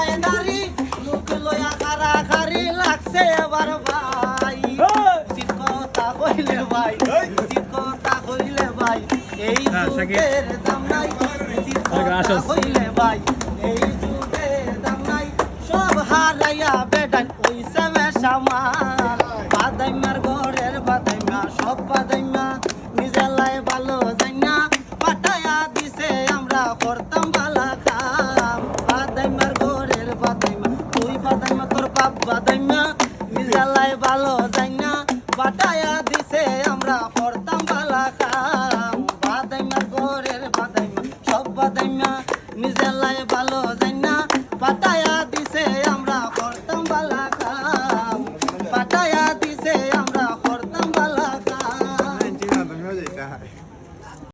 মাথায় দাড়ি মুখ লয়া কারাকারি লাগছে এবার ভাই উচিত কথা কইলে ভাই উচিত কথা কইলে ভাই এই যুগের দাম নাই উচিত কথা কইলে ভাই এই যুগের দাম নাই সব হারাইয়া বেটান ওই সেমেশা মাল বাদাইমার ঘরের বাদাইমা সব বাদাইমা নিজের লাই ভালো যাই না পাঠায়া দিছে আমরা করতাম বালা কাম বাদাইমার ঘরের বাদাইমা তুই বাদাইমা তোর বাপ বাদাইমা নিজের লাই ভালো যাই না পাঠায়া